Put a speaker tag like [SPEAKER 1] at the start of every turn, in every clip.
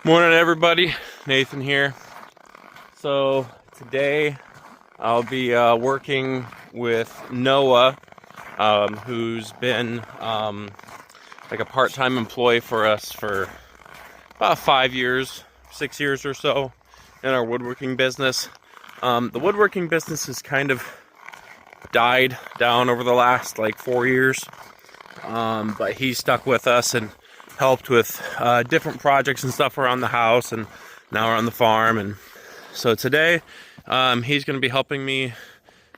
[SPEAKER 1] Morning, everybody. Nathan here. So today I'll be working with Noah, who's been like a part-time employee for us for about 5 years, 6 years or so in our woodworking business. The woodworking business has kind of died down over the last like 4 years, but he stuck with us and helped with different projects and stuff around the house and now around the farm. And so today he's going to be helping me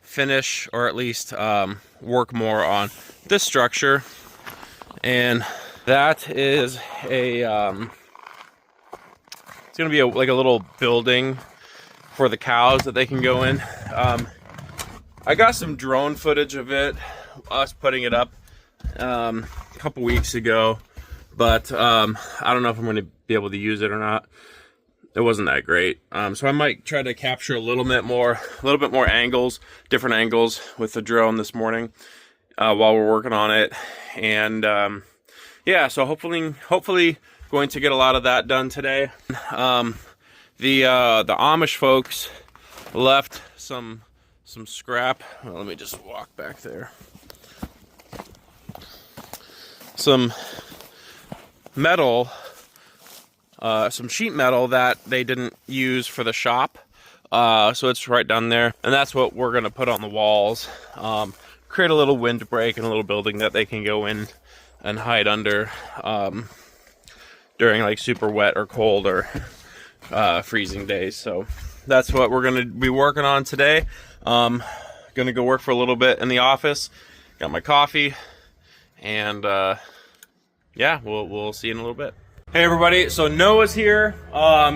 [SPEAKER 1] finish, or at least work more on this structure. And that is a it's going to be like a little building for the cows that they can go in. I got some drone footage of it, us putting it up a couple weeks ago, but I don't know if I'm going to be able to use it or not. It wasn't that great, so I might try to capture a little bit more angles, different angles with the drone this morning while we're working on it. And yeah, so hopefully going to get a lot of that done today. The Amish folks left some scrap. Well, let me just walk back there. Some metal, some sheet metal that they didn't use for the shop. So it's right down there, and that's what we're gonna put on the walls. Create a little windbreak and a little building that they can go in and hide under during like super wet or cold or freezing days. So that's what we're gonna be working on today. Gonna go work for a little bit in the office. Got my coffee, and yeah, we'll see you in a little bit. Hey everybody, so Noah's here.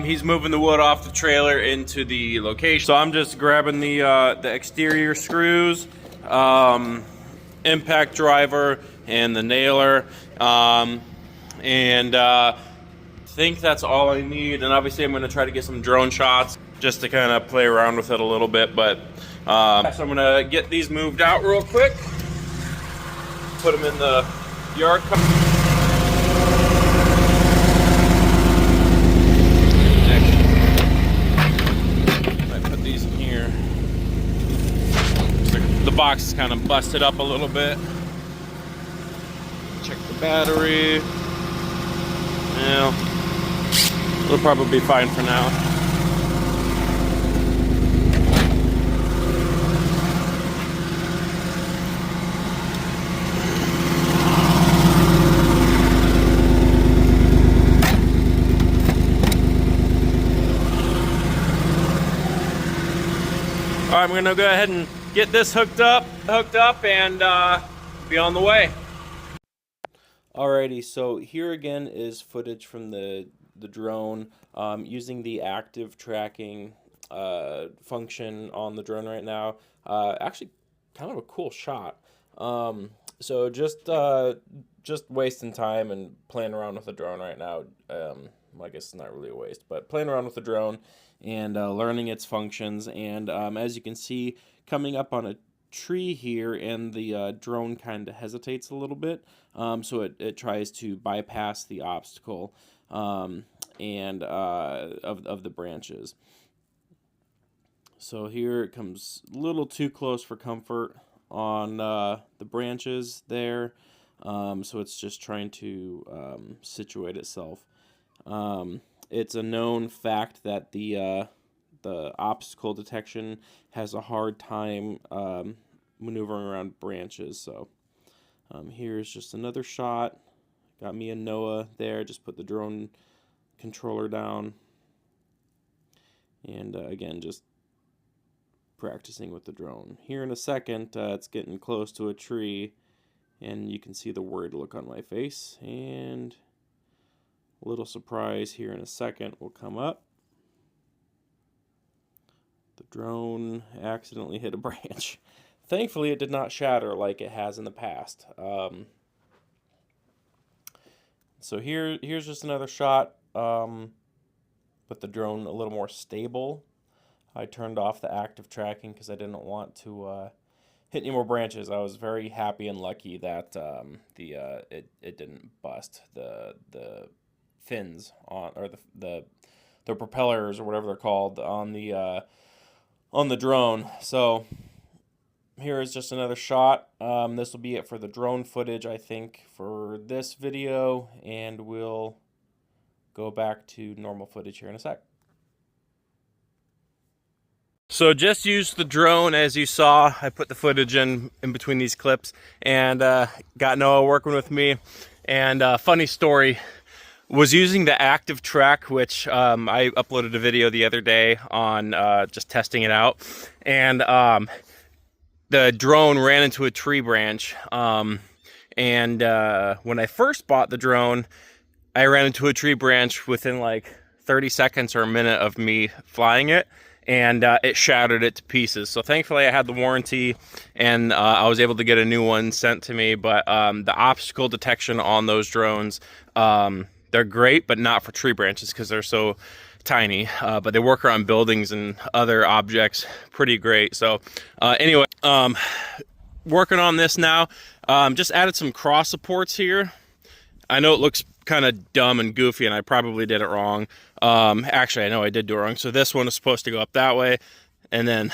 [SPEAKER 1] He's moving the wood off the trailer into the location. So I'm just grabbing the exterior screws, impact driver, and the nailer, and think that's all I need. And obviously I'm going to try to get some drone shots just to kind of play around with it a little bit. But so I'm going to get these moved out real quick, put them in the yard. The box is kind of busted up a little bit. Check the battery. Yeah, it'll probably be fine for now. All right, I'm gonna go ahead and get this hooked up and be on the way. Alrighty, so here again is footage from the drone using the active tracking function on the drone right now. Actually, kind of a cool shot. So just wasting time and playing around with the drone right now. I guess it's not really a waste, but playing around with the drone and learning its functions. And as you can see, coming up on a tree here, and the drone kind of hesitates a little bit, so it tries to bypass the obstacle and of the branches. So here it comes a little too close for comfort on the branches there, so it's just trying to situate itself. It's a known fact that the obstacle detection has a hard time maneuvering around branches. So here's just another shot. Got me and Noah there. Just put the drone controller down, and again, just practicing with the drone. Here in a second, it's getting close to a tree, and you can see the worried look on my face, and a little surprise here in a second will come up. The drone accidentally hit a branch. Thankfully, it did not shatter like it has in the past. So here's just another shot with the drone a little more stable. I turned off the active tracking because I didn't want to hit any more branches. I was very happy and lucky that it didn't bust. The fins on, or the propellers or whatever they're called on the drone. So here is just another shot. This will be it for the drone footage, I think, for this video, and we'll go back to normal footage here in a sec. So just used the drone, as you saw. I put the footage in between these clips, and got Noah working with me. And funny story, was using the Active Track, which I uploaded a video the other day on just testing it out, and the drone ran into a tree branch. And when I first bought the drone, I ran into a tree branch within like 30 seconds or a minute of me flying it, and it shattered it to pieces. So thankfully I had the warranty, and I was able to get a new one sent to me. But the obstacle detection on those drones, they're great, but not for tree branches because they're so tiny. But they work around buildings and other objects pretty great. So anyway, working on this now. Just added some cross supports here. I know it looks kind of dumb and goofy, and I probably did it wrong. Actually, I know I did do it wrong. So this one is supposed to go up that way, and then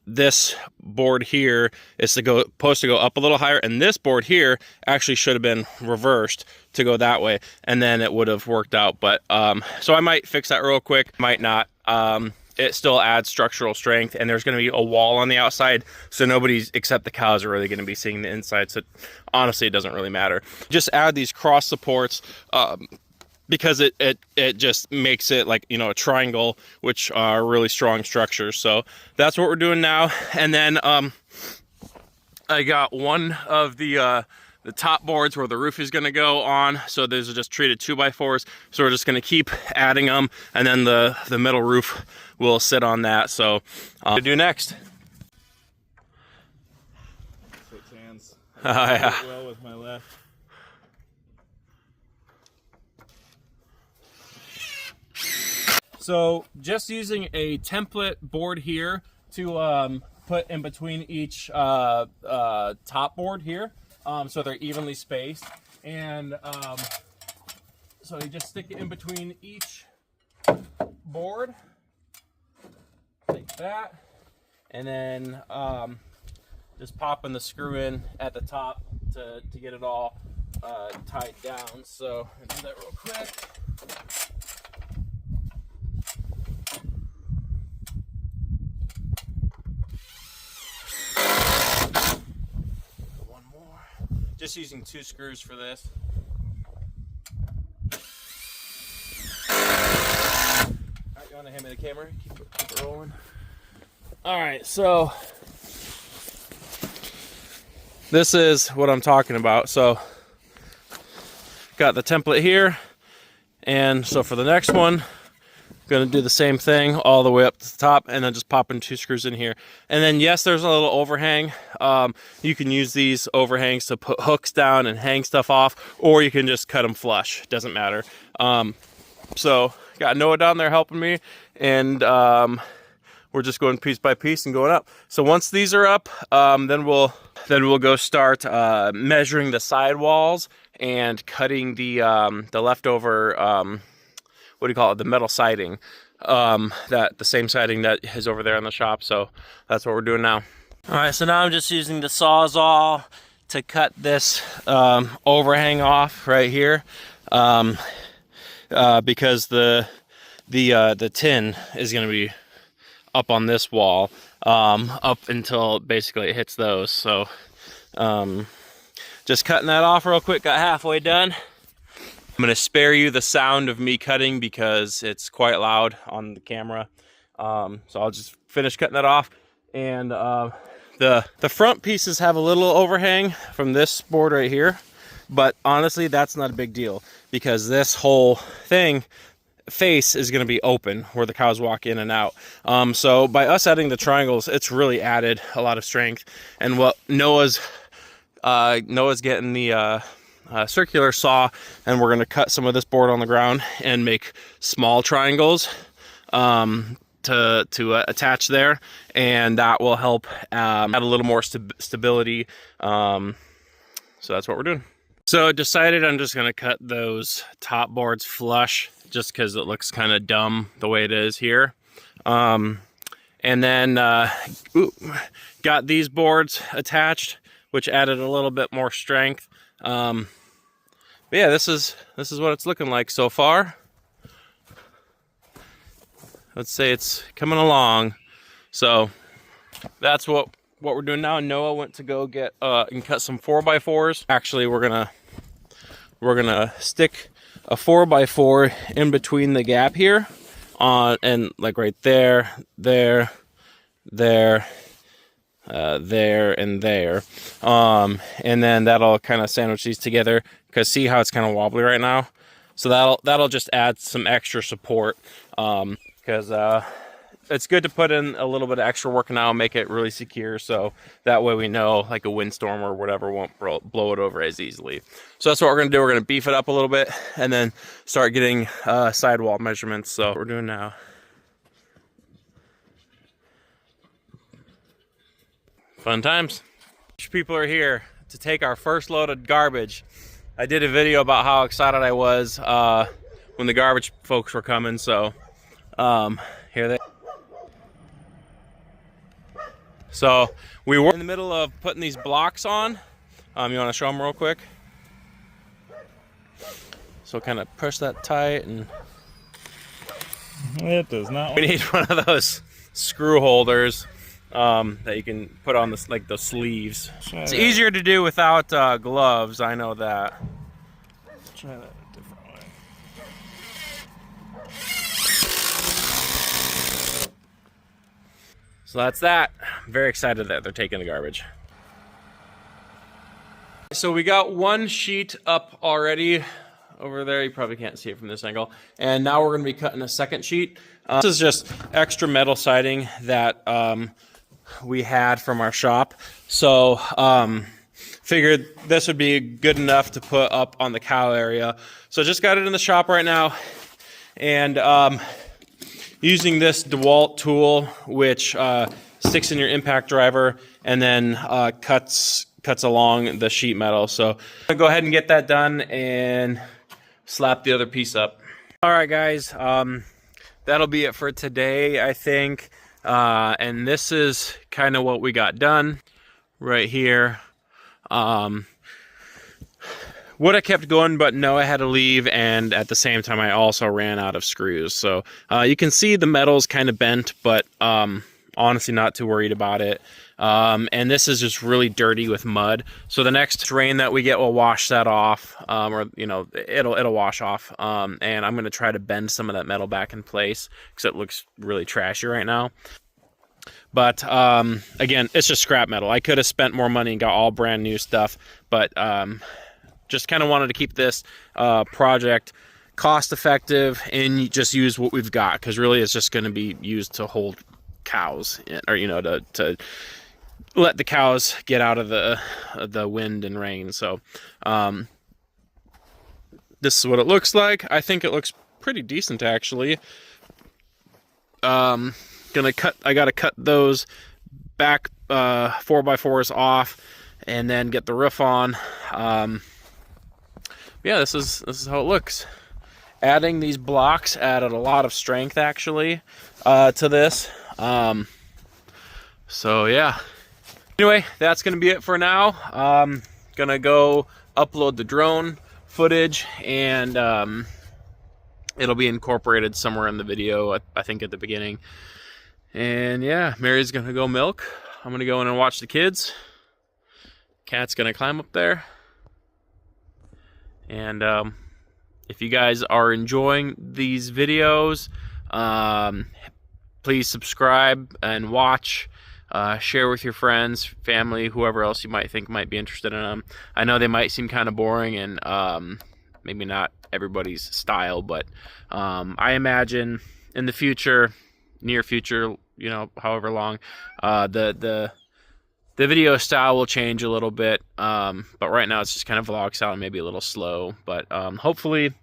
[SPEAKER 1] this board here is supposed to go up a little higher, and this board here actually should have been reversed to go that way, and then it would have worked out. But so I might fix that real quick, might not. It still adds structural strength, and there's going to be a wall on the outside, so nobody's except the cows are really going to be seeing the inside. So honestly, it doesn't really matter. Just add these cross supports because it just makes it like, you know, a triangle, which are really strong structures. So that's what we're doing now. And then I got one of the top boards where the roof is going to go on. So those are just treated 2x4s. So we're just going to keep adding them, and then the metal roof will sit on that. So what to do next?
[SPEAKER 2] Switch hands.
[SPEAKER 1] Yeah.
[SPEAKER 2] Well with my left.
[SPEAKER 1] So just using a template board here to put in between each top board here, so they're evenly spaced. And so you just stick it in between each board, like that, and then just popping the screw in at the top to get it all tied down. So I'll do that real quick. Just using 2 screws for this. Alright, you want to hand me the camera? Keep it rolling. Alright, so this is what I'm talking about. So got the template here, and so for the next one, going to do the same thing all the way up to the top, and then just popping 2 screws in here. And then yes, there's a little overhang. You can use these overhangs to put hooks down and hang stuff off, or you can just cut them flush. Doesn't matter. So got Noah down there helping me, and we're just going piece by piece and going up. So once these are up, then we'll go start measuring the sidewalls and cutting the leftover what do you call it, the metal siding, the same siding that is over there in the shop. So that's what we're doing now. All right, so now I'm just using the Sawzall to cut this overhang off right here, because the tin is going to be up on this wall up until basically it hits those. So just cutting that off real quick, got halfway done. I'm going to spare you the sound of me cutting because it's quite loud on the camera. So I'll just finish cutting that off. And the front pieces have a little overhang from this board right here. But honestly, that's not a big deal because this whole face is going to be open where the cows walk in and out. So by us adding the triangles, it's really added a lot of strength. And what Noah's getting the circular saw, and we're going to cut some of this board on the ground and make small triangles to attach there, and that will help add a little more stability. So that's what we're doing. So I decided I'm just gonna cut those top boards flush just because it looks kind of dumb the way it is here. And then got these boards attached, which added a little bit more strength. But yeah, this is what it's looking like so far. Let's say it's coming along. So that's what we're doing now. Noah went to go get and cut some 4x4s. Actually, we're gonna stick a 4x4 in between the gap here, and like right there, there, and there, and then that'll kind of sandwich these together. Because see how it's kind of wobbly right now, so that'll just add some extra support. Because it's good to put in a little bit of extra work now and make it really secure, so that way we know like a windstorm or whatever won't blow it over as easily. So that's what we're gonna do. We're gonna beef it up a little bit and then start getting sidewall measurements. So what we're doing now. Fun times. People are here to take our first load of garbage. I did a video about how excited I was when the garbage folks were coming, so here they. So we were in the middle of putting these blocks on. You want to show them real quick? So kind of push that tight, and
[SPEAKER 2] it does not.
[SPEAKER 1] We need one of those screw holders that you can put on this, like the sleeves. It's easier to do without gloves. I know that.
[SPEAKER 2] Try that a different way.
[SPEAKER 1] So that's that. I'm very excited that they're taking the garbage. So we got one sheet up already over there. You probably can't see it from this angle. And now we're going to be cutting a second sheet. This is just extra metal siding that we had from our shop. So figured this would be good enough to put up on the cow area. So just got it in the shop right now. And using this DeWalt tool, which sticks in your impact driver and then cuts along the sheet metal. So I'm gonna go ahead and get that done and slap the other piece up. All right, guys, that'll be it for today, I think. And this is kind of what we got done right here. Would have kept going, but no, I had to leave, and at the same time I also ran out of screws. So you can see the metal's kind of bent, but honestly not too worried about it. And this is just really dirty with mud, so the next rain that we get will wash that off, or you know, it'll wash off. And I'm going to try to bend some of that metal back in place because it looks really trashy right now. But again, it's just scrap metal. I could have spent more money and got all brand new stuff, but just kind of wanted to keep this project cost effective and just use what we've got, because really it's just going to be used to hold cows, or you know, to let the cows get out of the wind and rain. So this is what it looks like. I think it looks pretty decent, actually. I gotta cut those back 4x4s off and then get the roof on. Yeah, this is how it looks. Adding these blocks added a lot of strength, actually, to this. So yeah. Anyway, that's gonna be it for now. Gonna go upload the drone footage, and it'll be incorporated somewhere in the video, I think at the beginning. And yeah, Mary's gonna go milk. I'm gonna go in and watch the kids. Cat's gonna climb up there. And if you guys are enjoying these videos, please subscribe and watch. Share with your friends, family, whoever else you might think might be interested in them. I know they might seem kind of boring and maybe not everybody's style, but I imagine in the future, near future, you know, however long, the video style will change a little bit, but right now it's just kind of vlog style and maybe a little slow. But hopefully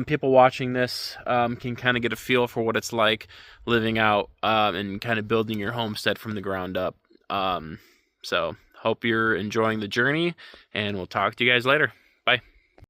[SPEAKER 1] people watching this can kind of get a feel for what it's like living out and kind of building your homestead from the ground up. So hope you're enjoying the journey, and we'll talk to you guys later.